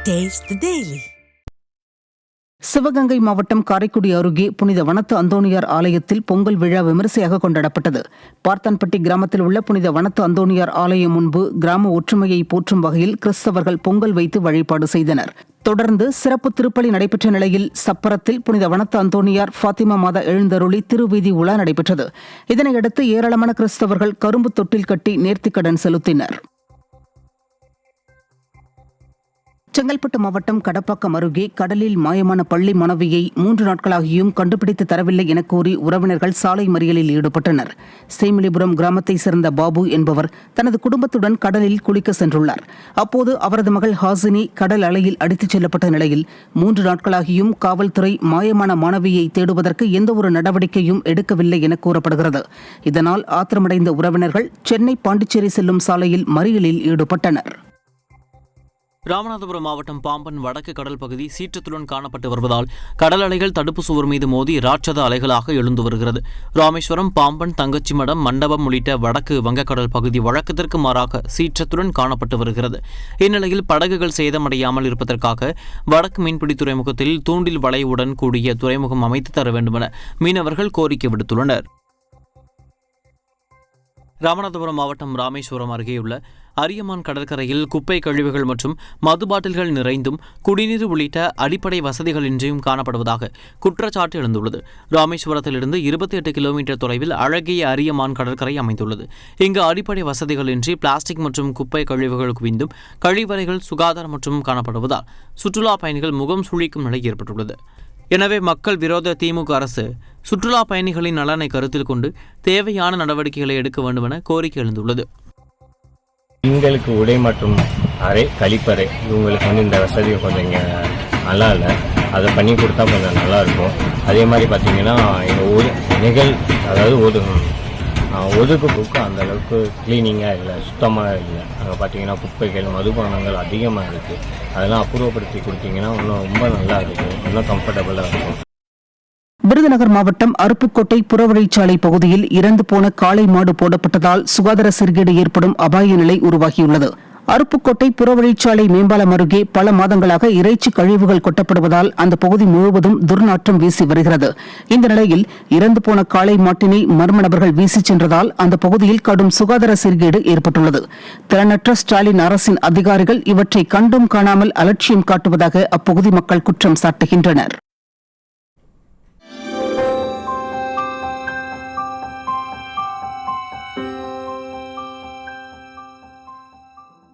Taste the Daily. Sivaganga மாவட்டம் காரைக்குடி அருகே புனித வனத்து அந்தோணியார் ஆலயத்தில் பொங்கல் விழா விமரிசையாக கொண்டாடப்பட்டது. பார்த்தான்பட்டி கிராமத்தில் உள்ள புனித வனத்து அந்தோணியார் ஆலயம் முன்பு கிராம ஒற்றுமையை போற்றும் வகையில் கிறிஸ்தவர்கள் பொங்கல் வைத்து வழிபாடு செய்தனர். தொடர்ந்து சிறப்பு திருப்பலி நடைபெற்ற நிலையில் சப்பரத்தில் புனித வனத்து அந்தோணியார் ஃபாத்திமா மாதா எழுந்தருளி திருவீதி உலா நடைபெற்றது. இதனையடுத்து ஏராளமான கிறிஸ்தவர்கள் கரும்பு தொட்டில் கட்டி நேர்த்திக்கடன் செலுத்தினர். செங்கல்பட்டு மாவட்டம் கடப்பாக்கம் அருகே கடலில் மாயமான பள்ளி மாணவியை 3 நாட்களாகியும் கண்டுபிடித்து தரவில்லை என கூறி உறவினர்கள் சாலை மறியலில் ஈடுபட்டனர். சேமிலிபுரம் கிராமத்தைச் சேர்ந்த பாபு என்பவர் தனது குடும்பத்துடன் கடலில் குளிக்க சென்றுள்ளார். அப்போது அவரது மகள் ஹாசினி கடல் அலையில் அடித்துச் செல்லப்பட்ட நிலையில் 3 நாட்களாகியும் காவல்துறை மாயமான மாணவியை தேடுவதற்கு எந்தவொரு நடவடிக்கையும் எடுக்கவில்லை என கூறப்படுகிறது. இதனால் ஆத்திரமடைந்த உறவினர்கள் சென்னை பாண்டிச்சேரி செல்லும் சாலையில் மறியலில் ஈடுபட்டனர். ராமநாதபுரம் மாவட்டம் பாம்பன் வடக்கு கடல் பகுதி சீற்றத்துடன் காணப்பட்டு வருவதால் கடல் அலைகள் தடுப்பு சுவர் மீது மோதி ராட்சத அலைகளாக எழுந்து வருகிறது. ராமேஸ்வரம், பாம்பன், தங்கச்சிமடம், மண்டபம் உள்ளிட்ட வடக்கு வங்கக்கடல் பகுதி வழக்கத்திற்கு மாறாக சீற்றத்துடன் காணப்பட்டு வருகிறது. இந்நிலையில் படகுகள் சேதமடையாமல் இருப்பதற்காக வடக்கு மீன்பிடி துறைமுகத்தில் தூண்டில் வளைவுடன் கூடிய துறைமுகம் அமைத்து தர வேண்டுமென மீனவர்கள் கோரிக்கை விடுத்துள்ளனர். ராமநாதபுரம் மாவட்டம் ராமேஸ்வரம் அருகேயுள்ள அரியமான் கடற்கரையில் குப்பை கழிவுகள் மற்றும் மது பாட்டில்கள் நிறைந்தும் குடிநீர் உள்ளிட்ட அடிப்படை வசதிகளின்றியும் காணப்படுவதாக குற்றச்சாட்டு எழுந்துள்ளது. ராமேஸ்வரத்திலிருந்து 28 கிலோமீட்டர் தொலைவில் அழகிய அரியமான் கடற்கரை அமைந்துள்ளது. இங்கு அடிப்படை வசதிகளின்றி பிளாஸ்டிக் மற்றும் குப்பை கழிவுகள் குவிந்தும் கழிவறைகள் சுகாதாரமற்றும் காணப்படுவதால் சுற்றுலா பயணிகள் முகம் சுழிக்கும் நிலை ஏற்பட்டுள்ளது. எனவே மக்கள் விரோத திமுக அரசு சுற்றுலா பயணிகளின் நலனை கருத்தில் கொண்டு தேவையான நடவடிக்கைகளை எடுக்க வேண்டும் என கோரிக்கை எழுந்துள்ளது. பெண்களுக்கு உடை மற்றும் அறை, கழிப்பறை இவங்களுக்கு இந்த வசதி கொஞ்சம் இங்கே நல்லா இல்லை. அதை பண்ணி கொடுத்தா கொஞ்சம் நல்லா இருக்கும். அதே மாதிரி பார்த்தீங்கன்னா எங்கள் ஒதுக்கு புக்கு அந்த அளவுக்கு கிளீனிங்காக இல்லை, சுத்தமாக இல்லை. அங்கே பார்த்தீங்கன்னா குப்பைகள், மதுபானங்கள் அதிகமாக இருக்குது. அதெல்லாம் அப்புறப்படுத்தி கொடுத்தீங்கன்னா இன்னும் ரொம்ப நல்லா இருக்கும், இன்னும் கம்ஃபர்டபுளாக இருக்கும். விருதுநகர் மாவட்டம் அருப்புக்கோட்டை புறவழிச்சாலை பகுதியில் இறந்து போன காளை மாடு போடப்பட்டதால் சுகாதார சீர்கேடு ஏற்படும் அபாய நிலை உருவாகியுள்ளது. அருப்புக்கோட்டை புறவழிச்சாலை மேம்பாலம் அருகே பல மாதங்களாக இறைச்சி கழிவுகள் கொட்டப்படுவதால் அந்த பகுதி முழுவதும் துர்நாற்றம் வீசி வருகிறது. இந்த நிலையில் இறந்து போன காளை மாட்டினை மர்ம நபர்கள் வீசிச் சென்றதால் அந்த பகுதியில் கடும் சுகாதார சீர்கேடு ஏற்பட்டுள்ளது. திறனற்ற ஸ்டாலின் அரசின் அதிகாரிகள் இவற்றை கண்டும் காணாமல் அலட்சியம் காட்டுவதாக அப்பகுதி மக்கள் குற்றம் சாட்டுகின்றனர்.